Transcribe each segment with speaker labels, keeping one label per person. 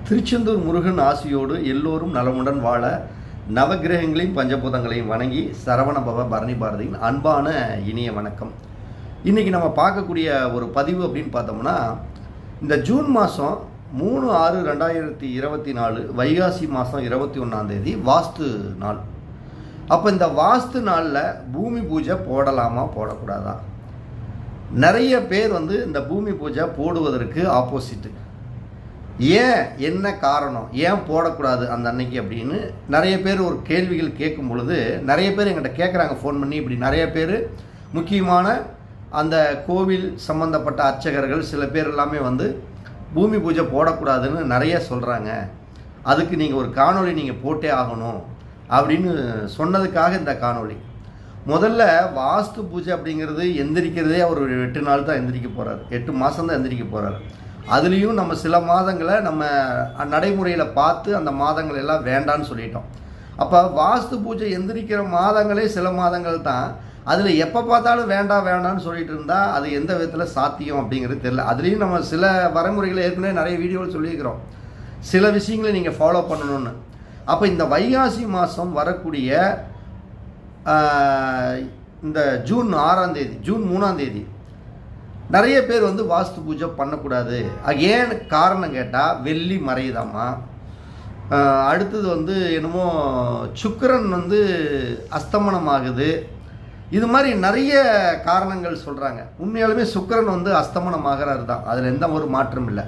Speaker 1: திருச்செந்தூர் முருகன் ஆசியோடு எல்லோரும் நலமுடன் வாழ நவகிரகங்களையும் பஞ்சபூதங்களையும் வணங்கி சரவணபவ பரணி பாரதியின் அன்பான இனிய வணக்கம். இன்றைக்கி நம்ம பார்க்கக்கூடிய ஒரு பதிவு அப்படின்னு பார்த்தோம்னா, இந்த ஜூன் மாதம் 3/6/2024 வைகாசி மாதம் 21 வாஸ்து நாள். அப்போ இந்த வாஸ்து நாளில் பூமி பூஜை போடலாமா போடக்கூடாதா? நிறைய பேர் இந்த பூமி பூஜை போடுவதற்கு ஆப்போசிட்டு. ஏன், என்ன காரணம், ஏன் போடக்கூடாது அந்த அன்னைக்கு அப்படின்னு நிறைய பேர் ஒரு கேள்விகள் கேட்கும் பொழுது நிறைய பேர் எங்கிட்ட கேட்குறாங்க ஃபோன் பண்ணி. இப்படி நிறைய பேர் முக்கியமான அந்த கோவில் சம்பந்தப்பட்ட அர்ச்சகர்கள் சில பேர் எல்லாமே பூமி பூஜை போடக்கூடாதுன்னு நிறைய சொல்கிறாங்க. அதுக்கு நீங்கள் ஒரு காணொளி நீங்கள் போட்டே ஆகணும் அப்படின்னு சொன்னதுக்காக இந்த காணொளி. முதல்ல வாஸ்து பூஜை அப்படிங்கிறது எந்திரிக்கிறதே அவர் 8 நாள் தான் எந்திரிக்க போகிறார், 8 மாதம் தான் எந்திரிக்க போகிறார். அதுலேயும் நம்ம சில மாதங்களை நம்ம நடைமுறையில் பார்த்து அந்த மாதங்கள் எல்லாம் வேண்டான்னு சொல்லிட்டோம். அப்போ வாஸ்து பூஜை எந்திரிக்கிற மாதங்களே சில மாதங்கள் தான். அதில் எப்போ பார்த்தாலும் வேண்டாம் வேண்டான்னு சொல்லிட்டு இருந்தால் அது எந்த விதத்தில் சாத்தியம் அப்படிங்கிறது தெரியல. அதுலேயும் நம்ம சில வரைமுறைகளை ஏற்கனவே நிறைய வீடியோவில் சொல்லியிருக்கிறோம், சில விஷயங்களை நீங்கள் ஃபாலோ பண்ணணும்னு. அப்போ இந்த வைகாசி மாதம் வரக்கூடிய இந்த ஜூன் 3 நிறைய பேர் வாஸ்து பூஜை பண்ணக்கூடாது. ஏன் காரணம் கேட்டால் வெள்ளி மறையுதாம்மா, அடுத்தது என்னமோ சுக்கிரன் அஸ்தமனம் ஆகுது, இது மாதிரி நிறைய காரணங்கள் சொல்கிறாங்க. உண்மையாலுமே சுக்கிரன் அஸ்தமனம் ஆகிறாரு தான், அதில் எந்த ஒரு மாற்றம் இல்லை.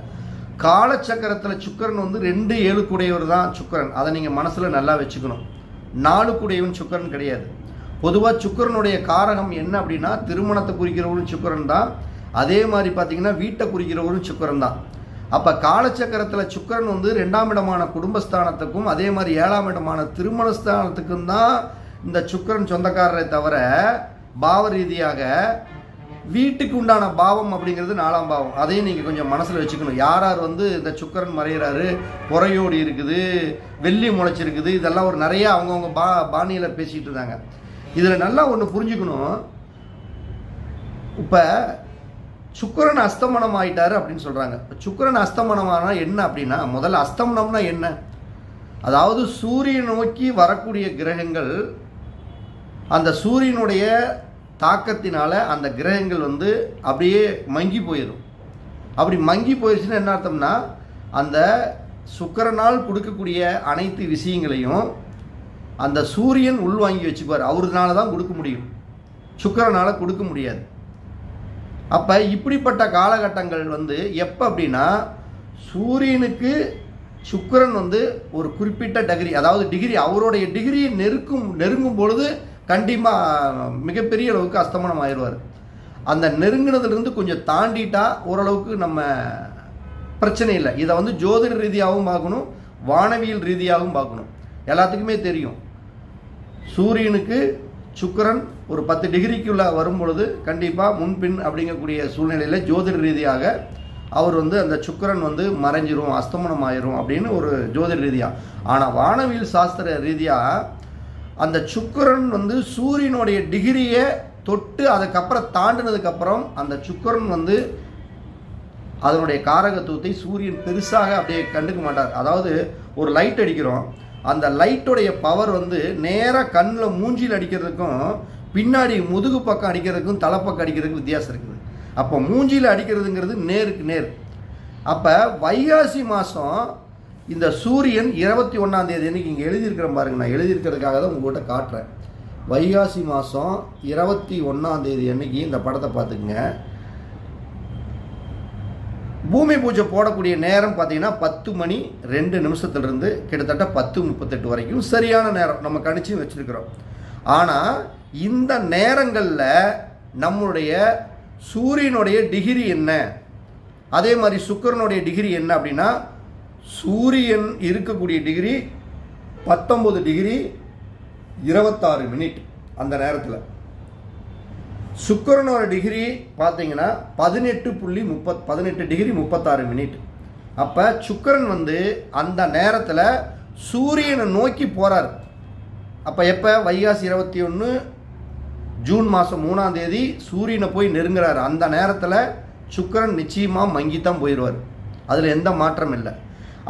Speaker 1: காலச்சக்கரத்தில் சுக்கிரன் 2 7 கூடையவர் தான் சுக்கிரன். அதை நீங்கள் மனசில் நல்லா வச்சுக்கணும். 4 கூடையவன் சுக்கிரன் கிடையாது. பொதுவாக சுக்கிரனுடைய காரகம் என்ன அப்படின்னா, திருமணத்தை குறிக்கிறவரும் சுக்கிரன் தான், அதே மாதிரி பார்த்தீங்கன்னா வீட்டை குறிக்கிறவரும் சுக்கிரன் தான். அப்போ காலச்சக்கரத்தில் சுக்கிரன் 2ஆம் இடமான குடும்பஸ்தானத்துக்கும் அதே மாதிரி 7ஆம் இடமான திருமணஸ்தானத்துக்கும் தான் இந்த சுக்கிரன் சொந்தக்காரரை தவிர பாவ ரீதியாக வீட்டுக்கு உண்டான பாவம் அப்படிங்கிறது 4ஆம் பாவம். அதையும் நீங்கள் கொஞ்சம் மனசில் வச்சுக்கணும். யார் யார் இந்த சுக்கிரன் மறைகிறாரு, புறையோடி இருக்குது, வெள்ளி முளைச்சிருக்குது, இதெல்லாம் ஒரு நிறைய அவங்கவுங்க பாணியில் பேசிகிட்டு இருந்தாங்க. இதில் நல்லா ஒன்று புரிஞ்சுக்கணும். இப்போ சுக்கிரன் அஸ்தமனம் ஆயிட்டாரு அப்படின்னு சொல்கிறாங்க. சுக்கிரன் அஸ்தமனமானா என்ன அப்படின்னா, முதல்ல அஸ்தமனம்னா என்ன, அதாவது சூரியன் நோக்கி வரக்கூடிய கிரகங்கள் அந்த சூரியனுடைய தாக்கத்தினால அந்த கிரகங்கள் அப்படியே மங்கி போயிடும். அப்படி மங்கி போயிடுச்சுன்னா என்ன அர்த்தம்னா, அந்த சுக்கிரனால் கொடுக்கக்கூடிய அனைத்து விஷயங்களையும் அந்த சூரியன் உள்வாங்கி வச்சுப்பார். அவருனால தான் கொடுக்க முடியும், சுக்கிரனால் கொடுக்க முடியாது. அப்போ இப்படிப்பட்ட காலகட்டங்கள் எப்போ அப்படின்னா, சூரியனுக்கு சுக்கிரன் ஒரு குறிப்பிட்ட டிகிரி, அதாவது டிகிரி, அவருடைய டிகிரியை நெருங்கும் பொழுது கண்டிப்பாக மிகப்பெரிய அளவுக்கு அஸ்தமனம் ஆயிடுவார். அந்த நெருங்கினதுலேருந்து கொஞ்சம் தாண்டிட்டா ஓரளவுக்கு நம்ம பிரச்சனை இல்லை. இதை ஜோதிட ரீதியாகவும் பார்க்கணும், வானவியல் ரீதியாகவும் பார்க்கணும். எல்லாத்துக்குமே தெரியும், சூரியனுக்கு சுக்கிரன் ஒரு 10 டிகிரிக்குள்ளே வரும் பொழுது கண்டிப்பாக முன்பின் அப்படிங்கக்கூடிய சூழ்நிலையில் ஜோதிட ரீதியாக அவர் அந்த சுக்கிரன் மறைஞ்சிரும், அஸ்தமனம் ஆயிரும் அப்படின்னு ஒரு ஜோதிட ரீதியாக. ஆனால் வானவியல் சாஸ்திர ரீதியாக அந்த சுக்கிரன் சூரியனுடைய டிகிரியை தொட்டு அதுக்கப்புறம் தாண்டினதுக்கப்புறம் அந்த சுக்கிரன் அதனுடைய காரகத்துவத்தை சூரியன் பெருசாக அப்படியே கண்டுக்க மாட்டார். அதாவது ஒரு லைட் அடிக்கிறோம், அந்த லைட்டுடைய பவர் நேராக கண்ணில் மூஞ்சியில் அடிக்கிறதுக்கும் பின்னாடி முதுகு பக்கம் அடிக்கிறதுக்கும் தலைப்பக்கம் அடிக்கிறதுக்கும் வித்தியாசம் இருக்குது. அப்போ மூஞ்சியில் அடிக்கிறதுங்கிறது நேருக்கு நேர். அப்போ வைகாசி மாதம் இந்த சூரியன் 21 அன்றைக்கி இங்கே எழுதியிருக்கிற பாருங்க, நான் எழுதியிருக்கிறதுக்காக தான் உங்கள்கிட்ட காட்டுறேன். வைகாசி மாதம் 21 அன்னைக்கு இந்த படத்தை பார்த்துக்குங்க. பூமி பூஜை போடக்கூடிய நேரம் பார்த்தீங்கன்னா 10:02 கிட்டத்தட்ட 10:38 வரைக்கும் சரியான நேரம் நம்ம கணிச்சு வச்சுருக்கிறோம். ஆனால் இந்த நேரங்களில் நம்முடைய சூரியனுடைய டிகிரி என்ன, அதே மாதிரி சுக்கிரனுடைய டிகிரி என்ன அப்படின்னா, சூரியன் இருக்கக்கூடிய டிகிரி 19 டிகிரி 26 மினிட். அந்த நேரத்தில் சுக்கிரனோட டிகிரி பார்த்தீங்கன்னா 18 டிகிரி 36 மினிட். அப்போ சுக்கிரன் அந்த நேரத்தில் சூரியனை நோக்கி போகிறார். அப்போ எப்போ, வைகாசி 21 ஜூன் மாதம் 3 சூரியனை போய் நெருங்குறாரு. அந்த நேரத்தில் சுக்கிரன் நிச்சயமாக மங்கித்தான் போயிடுவார், அதில் எந்த மாற்றம் இல்லை.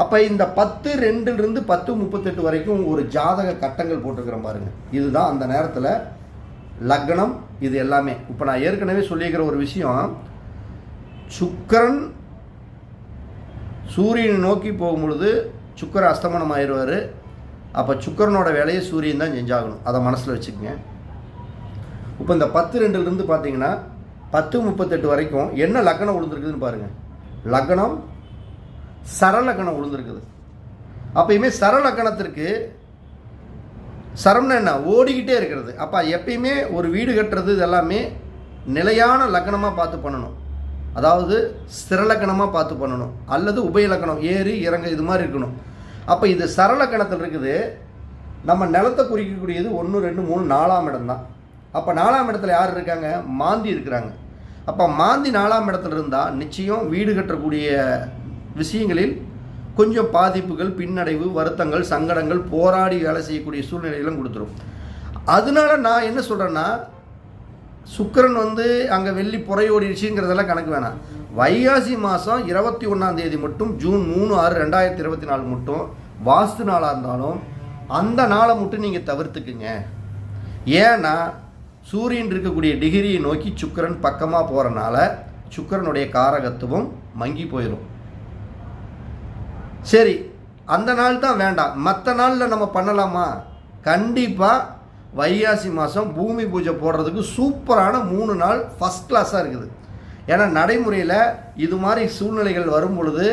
Speaker 1: அப்போ இந்த 10-2 10-38 வரைக்கும் ஒரு ஜாதக கட்டங்கள் போட்டிருக்கிறேன் பாருங்க. இதுதான் அந்த நேரத்தில் லக்னம், இது எல்லாமே. இப்போ நான் ஏற்கனவே சொல்லியிருக்கிற ஒரு விஷயம், சுக்கிரன் சூரியனை நோக்கி போகும் பொழுது சுக்கிரன் அஸ்தமனம் ஆயிடுவார். அப்போ சுக்கிரனோட வேலையை சூரியன் தான் செஞ்சாகணும், அதை மனசில் வச்சுக்கோங்க. இப்போ இந்த 10-2 பார்த்தீங்கன்னா 10-38 வரைக்கும் என்ன லக்னம் விழுந்துருக்குதுன்னு பாருங்கள். லக்னம் சரலக்கணம் விழுந்திருக்குது. அப்பயுமே சரலக்கணத்திற்கு சரம்னா என்ன, ஓடிக்கிட்டே இருக்கிறது. அப்போ எப்பயுமே ஒரு வீடு கட்டுறது இது எல்லாமே நிலையான லக்கணமாக பார்த்து பண்ணணும். அதாவது ஸ்திரலக்கணமாக பார்த்து பண்ணணும், அல்லது உபயலக்கணம் ஏறி இறங்க இது மாதிரி இருக்கணும். அப்போ இது சரலக்கணத்தில் இருக்குது. நம்ம நிலத்தை குறிக்கக்கூடியது 1 2 3 4ஆம் இடம் தான். அப்போ 4ஆம் இடத்துல யார் இருக்காங்க, மாந்தி இருக்கிறாங்க. அப்போ மாந்தி 4ஆம் இடத்துல இருந்தால் நிச்சயம் வீடு கட்டக்கூடிய விஷயங்களில் கொஞ்சம் பாதிப்புகள், பின்னடைவு, வருத்தங்கள், சங்கடங்கள், போராடி வேலை செய்யக்கூடிய சூழ்நிலைகளும் கொடுத்துரும். அதனால நான் என்ன சொல்கிறேன்னா, சுக்கிரன் அங்கே வெள்ளி புறையோடிடுச்சுங்கிறதெல்லாம் கணக்கு வேணாம். வைகாசி மாதம் 21ஆம் தேதி மட்டும், ஜூன் 3/6/2024 மட்டும் வாஸ்து நாளாக இருந்தாலும் அந்த நாளை மட்டும் நீங்கள் தவிர்த்துக்குங்க. ஏன்னா சூரியன் இருக்கக்கூடிய டிகிரியை நோக்கி சுக்கிரன் பக்கமாக போகிறனால சுக்கிரனுடைய காரகத்துவம் மங்கி போயிடும். சரி, அந்த நாள் தான் வேண்டாம், மற்ற நாளில் நம்ம பண்ணலாமா? கண்டிப்பாக வைகாசி மாதம் பூமி பூஜை போடுறதுக்கு சூப்பரான 3 நாள் ஃபஸ்ட் கிளாஸாக இருக்குது. ஏன்னா நடைமுறையில் இது மாதிரி சூழ்நிலைகள் வரும் பொழுது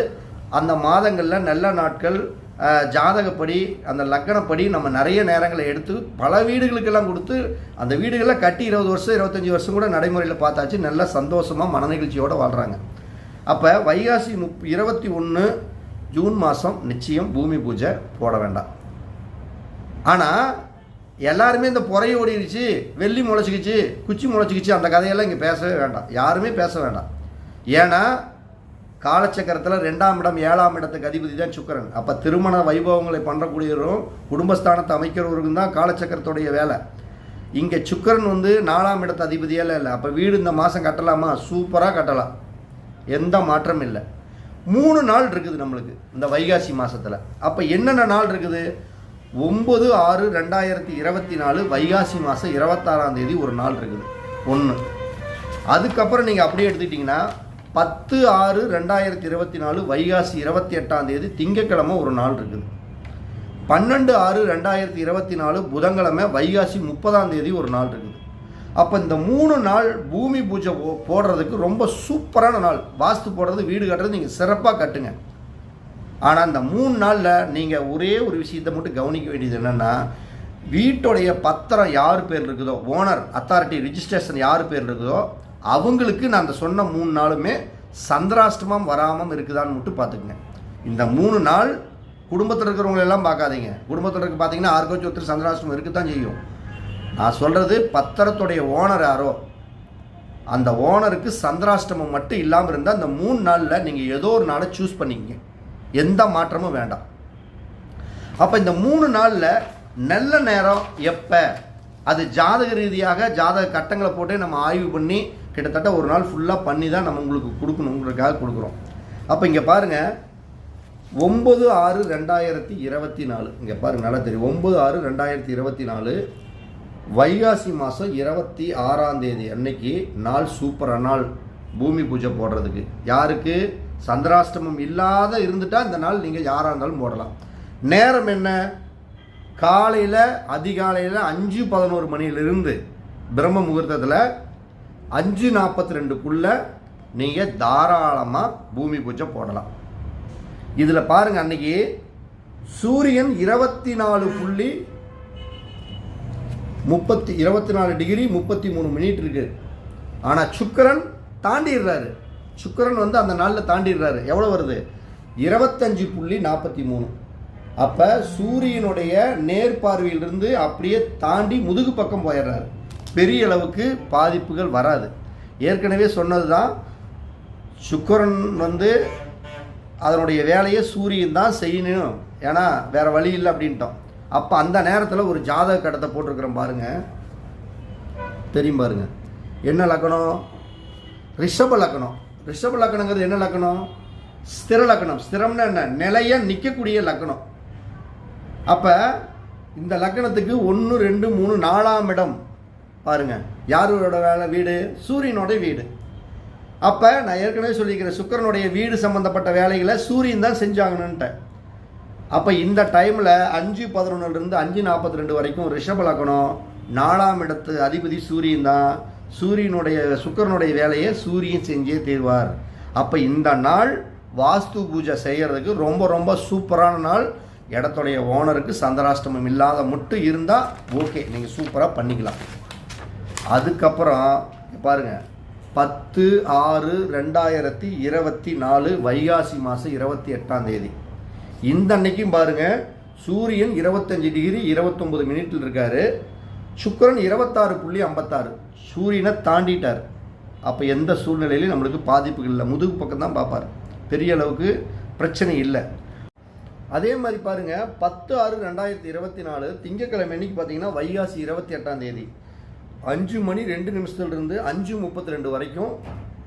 Speaker 1: அந்த மாதங்களில் நல்ல நாட்கள் ஜாதகப்படி அந்த லக்கணப்படி நம்ம நிறைய நேரங்களை எடுத்து பல வீடுகளுக்கெல்லாம் கொடுத்து அந்த வீடுகளில் கட்டி 20 வருஷம் 25 வருஷம் கூட நடைமுறையில் பார்த்தாச்சு, நல்ல சந்தோஷமாக மனநிகழ்ச்சியோடு வாழ்கிறாங்க. அப்போ வைகாசி 21 ஜூன் மாதம் நிச்சயம் பூமி பூஜை போட வேண்டாம். ஆனால் எல்லாருமே இந்த புறைய ஓடிடுச்சு, வெள்ளி முளைச்சிக்கிச்சு, குச்சி முளைச்சிக்கிச்சு, அந்த கதையெல்லாம் இங்கே பேசவே வேண்டாம், யாருமே பேச வேண்டாம். ஏன்னா காலச்சக்கரத்தில் 2ஆம் இடம் 7ஆம் இடத்துக்கு அதிபதி தான் சுக்கிரன். அப்போ திருமண வைபவங்களை பண்ணக்கூடியவரும் குடும்பஸ்தானத்தை அமைக்கிறவருக்கும் தான் காலச்சக்கரத்துடைய வேலை. இங்கே சுக்கிரன் 4ஆம் இடத்து அதிபதியெல்லாம் இல்லை. அப்போ வீடு இந்த மாதம் கட்டலாமா? சூப்பராக கட்டலாம், எந்த மாற்றம் இல்லை. 3 நாள் இருக்குது நம்மளுக்கு இந்த வைகாசி மாதத்தில். அப்போ என்னென்ன நாள் இருக்குது? 9/6/2024 வைகாசி மாதம் 26ஆம் தேதி ஒரு நாள் இருக்குது, 1. அதுக்கப்புறம் நீங்கள் அப்படியே எடுத்துக்கிட்டிங்கன்னா 10/6/2024 வைகாசி 28ஆம் தேதி திங்கக்கிழமை ஒரு நாள் இருக்குது. 12/6/2024 புதன்கிழமை வைகாசி 30ஆம் தேதி ஒரு நாள் இருக்குது. அப்போ இந்த 3 நாள் பூமி பூஜை போடுறதுக்கு ரொம்ப சூப்பரான நாள். வாஸ்து போடுறது, வீடு கட்டுறது நீங்கள் சிறப்பாக கட்டுங்க. ஆனால் இந்த 3 நாளில் நீங்கள் ஒரே ஒரு விஷயத்தை மட்டும் கவனிக்க வேண்டியது என்னென்னா, வீட்டுடைய பத்திரம் யார் பேர் இருக்குதோ, ஓனர் அத்தாரிட்டி ரிஜிஸ்ட்ரேஷன் யார் பேர் இருக்குதோ அவங்களுக்கு நான் அந்த சொன்ன 3 நாளுமே சந்திராஷ்டமம் வராமல் இருக்குதான்னு மட்டும் பார்த்துக்குங்க. இந்த 3 நாள் குடும்பத்தில் இருக்கிறவங்களெல்லாம் பார்க்காதீங்க. குடும்பத்தில் இருக்க பார்த்தீங்கன்னா யாருக்காச்சும் ஒருத்தர் சந்திராஷ்டமம் இருக்க தான் செய்யும். நான் சொல்கிறது பத்திரத்துடைய ஓனர் யாரோ அந்த ஓனருக்கு சந்திராஷ்டமம் மட்டும் இல்லாமல் இருந்தால் அந்த 3 நாளில் நீங்கள் ஏதோ ஒரு நாளை சூஸ் பண்ணிக்கங்க, எந்த மாற்றமும் வேண்டாம். அப்போ இந்த 3 நாளில் நல்ல நேரம் எப்போ, அது ஜாதக ரீதியாக ஜாதக கட்டங்களை போட்டு நம்ம ஆய்வு பண்ணி கிட்டத்தட்ட ஒரு நாள் ஃபுல்லாக பண்ணி தான் நம்ம உங்களுக்கு கொடுக்கணுங்கிறதுக்காக கொடுக்குறோம். அப்போ இங்கே பாருங்கள், 9/6/2024 இங்கே பாருங்கள், நல்லா தெரியும். 9/6/2024 வைகாசி மாதம் 26ஆம் தேதி அன்னைக்கு நாள் சூப்பரான நாள் பூமி பூஜை போடுறதுக்கு. யாருக்கு சந்திராஷ்டமம் இல்லாத இருந்துட்டால் இந்த நாள் நீங்கள் யாராக இருந்தாலும் போடலாம். நேரம் என்ன? காலையில் அதிகாலையில் 5:11 மணியிலிருந்து பிரம்ம முகூர்த்தத்தில் 5:42க்குள்ளே நீங்கள் தாராளமாக பூமி பூஜை போடலாம். இதில் பாருங்கள், அன்றைக்கி சூரியன் 24 டிகிரி 33 மினிட் இருக்குது. ஆனால் சுக்கிரன் தாண்டிடுறாரு. சுக்கிரன் அந்த நாளில் தாண்டிடுறாரு. எவ்வளோ வருது? 25.43. அப்போ சூரியனுடைய நேர்பார்வையிலிருந்து அப்படியே தாண்டி முதுகு பக்கம் போயிடுறாரு. பெரிய அளவுக்கு பாதிப்புகள் வராது. ஏற்கனவே சொன்னது தான், சுக்கிரன் அதனுடைய வேலையை சூரியன் தான் செய்யணும், ஏன்னா வேறு வழி இல்லை அப்படின்ட்டோம். அப்போ அந்த நேரத்தில் ஒரு ஜாதக கட்டத்தை போட்டிருக்கிறோம் பாருங்கள், தெரியும் பாருங்கள். என்ன லக்கணம்? ரிஷப லக்கணம். ரிஷப லக்கணங்கிறது என்ன லக்கணம்? ஸ்திர லக்னம். ஸ்திரம்னா என்ன? நிலைய நிற்கக்கூடிய லக்னம். அப்போ இந்த லக்னத்துக்கு 1, 2, 3, 4ஆம் இடம் பாருங்க. யாரோட வேலை வீடு? சூரியனோட வீடு. அப்போ நான் ஏற்கனவே சொல்லிக்கிறேன், சுக்கிரனுடைய வீடு சம்மந்தப்பட்ட வேலைகளை சூரியன் தான் செஞ்சாங்கன்னுட்டேன். அப்போ இந்த டைமில் 5:11 5:42 வரைக்கும் ரிஷப லக்னம், 4ஆம் இடத்து அதிபதி சூரியன் தான். சுக்கிரனுடைய வேலையை சூரியன் செஞ்சே தீர்வார். அப்போ இந்த நாள் வாஸ்து பூஜை செய்கிறதுக்கு ரொம்ப ரொம்ப சூப்பரான நாள். இடத்துடைய ஓனருக்கு சந்திராஷ்டமம் இல்லாத மட்டும் இருந்தால் ஓகே, நீங்கள் சூப்பராக பண்ணிக்கலாம். அதுக்கப்புறம் பாருங்கள், 10/6/2024 வைகாசி மாதம் 28ஆம் தேதி. இந்த அன்னைக்கும் பாருங்கள், சூரியன் 25 டிகிரி 29 மினிட்டில் இருக்கார். சுக்கிரன் 26.56 சூரியனை தாண்டிட்டார். அப்போ எந்த சூழ்நிலையிலும் நம்மளுக்கு பாதிப்புகள் இல்லை. முதுகு பக்கம் தான் பார்ப்பார், பெரிய அளவுக்கு பிரச்சனை இல்லை. அதே மாதிரி பாருங்கள், 10/6/2024 திங்கட்கிழமை அன்னைக்கு பார்த்தீங்கன்னா வைகாசி 28ஆம் தேதி 5:02 5:32 வரைக்கும்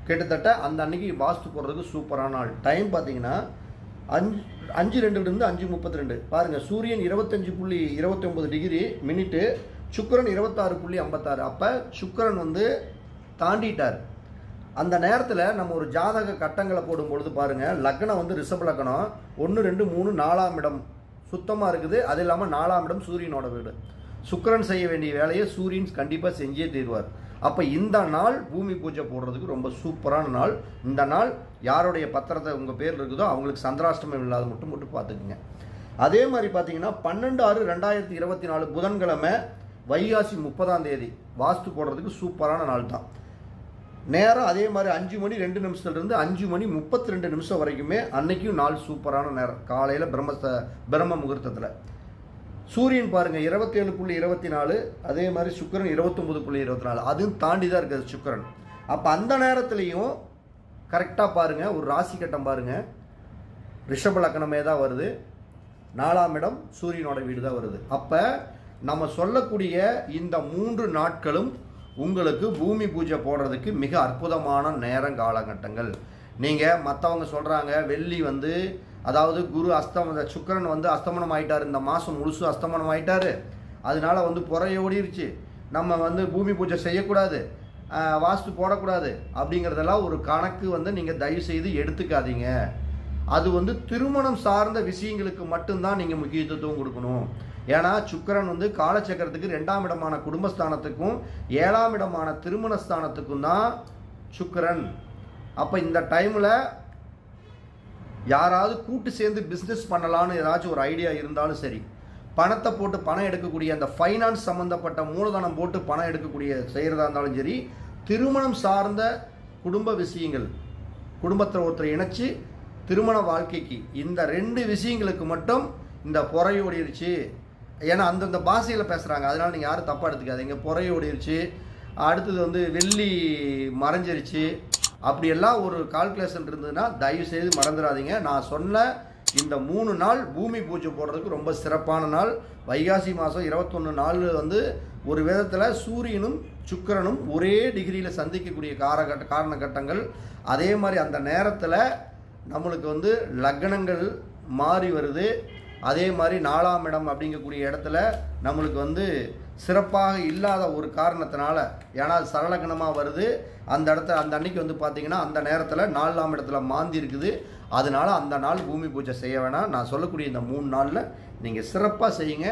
Speaker 1: கிட்டத்தட்ட அந்த அன்னைக்கு வாஸ்து போடுறதுக்கு சூப்பரான நாள். டைம் பார்த்தீங்கன்னா 5:02 5:32. பாருங்கள், சூரியன் 25.29 டிகிரி மினிட்டு, சுக்கிரன் 26.56. அப்போ சுக்கிரன் தாண்டிட்டார். அந்த நேரத்தில் நம்ம ஒரு ஜாதக கட்டங்களை போடும்பொழுது பாருங்கள், லக்னம் ரிஷப லக்னம் 1, 2, 3, 4ஆம் இடம் சுத்தமாக இருக்குது. அது இல்லாமல் 4ஆம் இடம் சூரியனோட வீடு. சுக்கிரன் செய்ய வேண்டிய வேலையை சூரியன் கண்டிப்பாக செஞ்சே தீர்வார். அப்போ இந்த நாள் பூமி பூஜை போடுறதுக்கு ரொம்ப சூப்பரான நாள். இந்த நாள் யாருடைய பத்திரத்தை உங்கள் பேர் இருக்குதோ அவங்களுக்கு சந்திராஷ்டமம் இல்லாத மட்டும் பார்த்துக்குங்க. அதே மாதிரி பார்த்தீங்கன்னா 12/6/2024 புதன்கிழமை வைகாசி 30ஆம் தேதி வாஸ்து போடுறதுக்கு சூப்பரான நாள் தான். நேரம் அதே மாதிரி 5:02 5:32 வரைக்குமே அன்னைக்கும் நாள் சூப்பரான நேரம். காலையில் பிரம்ம முகூர்த்தத்தில் சூரியன் பாருங்கள் 27.24, அதே மாதிரி சுக்கிரன் 29.24, அதுவும் தாண்டி தான் இருக்குது சுக்கிரன். அப்போ அந்த நேரத்துலையும் கரெக்டாக பாருங்கள், ஒரு ராசி கட்டம் பாருங்கள், ரிஷப லக்னமே தான் வருது, 4ஆம் இடம் சூரியனோட வீடு தான் வருது. அப்போ நம்ம சொல்லக்கூடிய இந்த 3 நாட்களும் உங்களுக்கு பூமி பூஜை போடுறதுக்கு மிக அற்புதமான நேரம் காலகட்டங்கள். நீங்கள் மற்றவங்க சொல்கிறாங்க வெள்ளி அதாவது குரு சுக்கிரன் அஸ்தமனம் ஆகிட்டார், இந்த மாதம் முழுசு அஸ்தமனம் ஆகிட்டார், அதனால புறைய ஓடிருச்சு, நம்ம பூமி பூஜை செய்யக்கூடாது, வாஸ்து போடக்கூடாது அப்படிங்கிறதெல்லாம் ஒரு கணக்கு நீங்கள் தயவு செய்து எடுத்துக்காதீங்க. அது திருமணம் சார்ந்த விஷயங்களுக்கு மட்டும்தான் நீங்கள் முக்கியத்துவம் கொடுக்கணும். ஏன்னா சுக்கிரன் காலச்சக்கரத்துக்கு 2ஆம் இடமான குடும்பஸ்தானத்துக்கும் 7ஆம் இடமான திருமணஸ்தானத்துக்கும் தான் சுக்கிரன். அப்போ இந்த டைமில் யாராவது கூட்டு சேர்ந்து பிஸ்னஸ் பண்ணலான்னு ஏதாச்சும் ஒரு ஐடியா இருந்தாலும் சரி, பணத்தை போட்டு பணம் எடுக்கக்கூடிய அந்த ஃபைனான்ஸ் சம்மந்தப்பட்ட மூலதனம் போட்டு பணம் எடுக்கக்கூடிய செய்கிறதா இருந்தாலும் சரி, திருமணம் சார்ந்த குடும்ப விஷயங்கள், குடும்பத்தில் ஒருத்தரை இணைச்சி திருமண வாழ்க்கைக்கு, இந்த 2 விஷயங்களுக்கு மட்டும் இந்த பொறையோடிருச்சு. ஏன்னா அந்தந்த பாஷையில் பேசுகிறாங்க, அதனால் நீங்கள் யாரும் தப்பாக எடுத்துக்காதீங்க. பொறையோடிருச்சு, அடுத்தது வெள்ளி மறைஞ்சிருச்சு, அப்படியெல்லாம் ஒரு கால்குலேஷன் இருந்ததுன்னா தயவு செய்து மறந்துடாதீங்க. நான் சொன்ன இந்த 3 நாள் பூமி பூஜை போடுறதுக்கு ரொம்ப சிறப்பான நாள். வைகாசி மாதம் 21 நாள் ஒரு விதத்தில் சூரியனும் சுக்கிரனும் ஒரே டிகிரியில் சந்திக்கக்கூடிய காரணகட்டங்கள். அதே மாதிரி அந்த நேரத்தில் நம்மளுக்கு லக்னங்கள் மாறி வருது. அதே மாதிரி 4ஆம் இடம் அப்படிங்கக்கூடிய இடத்துல நம்மளுக்கு சிறப்பாக இல்லாத ஒரு காரணத்தினால, ஏன்னா சரலக்கணமாக வருது அந்த அன்னைக்கு பார்த்தீங்கன்னா அந்த நேரத்தில் 4ஆம் இடத்துல மாந்தி இருக்குது. அதனால அந்த நாள் பூமி பூஜை செய்ய வேணாம். நான் சொல்லக்கூடிய இந்த 3 நாளில் நீங்கள் சிறப்பாக செய்யுங்க.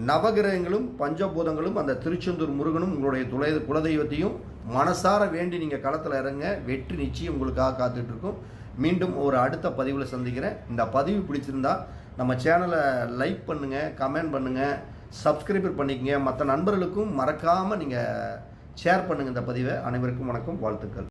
Speaker 1: நவகிரகங்களும் பஞ்சபூதங்களும் அந்த திருச்செந்தூர் முருகனும் உங்களுடைய குலதெய்வத்தையும் மனசார வேண்டி நீங்கள் களத்தில் இறங்க, வெற்றி நிச்சயம் உங்களுக்காக காத்துட்ருக்கும். மீண்டும் ஒரு அடுத்த பதிவில் சந்திக்கிறேன். இந்த பதிவு பிடிச்சிருந்தா நம்ம சேனலை லைக் பண்ணுங்கள், கமெண்ட் பண்ணுங்கள், சப்ஸ்கிரைபர் பண்ணிக்கங்க. மற்ற நண்பர்களுக்கும் மறக்காமல் நீங்கள் ஷேர் பண்ணுங்கள் இந்த பதிவை. அனைவருக்கும் வணக்கம், வாழ்த்துக்கள்.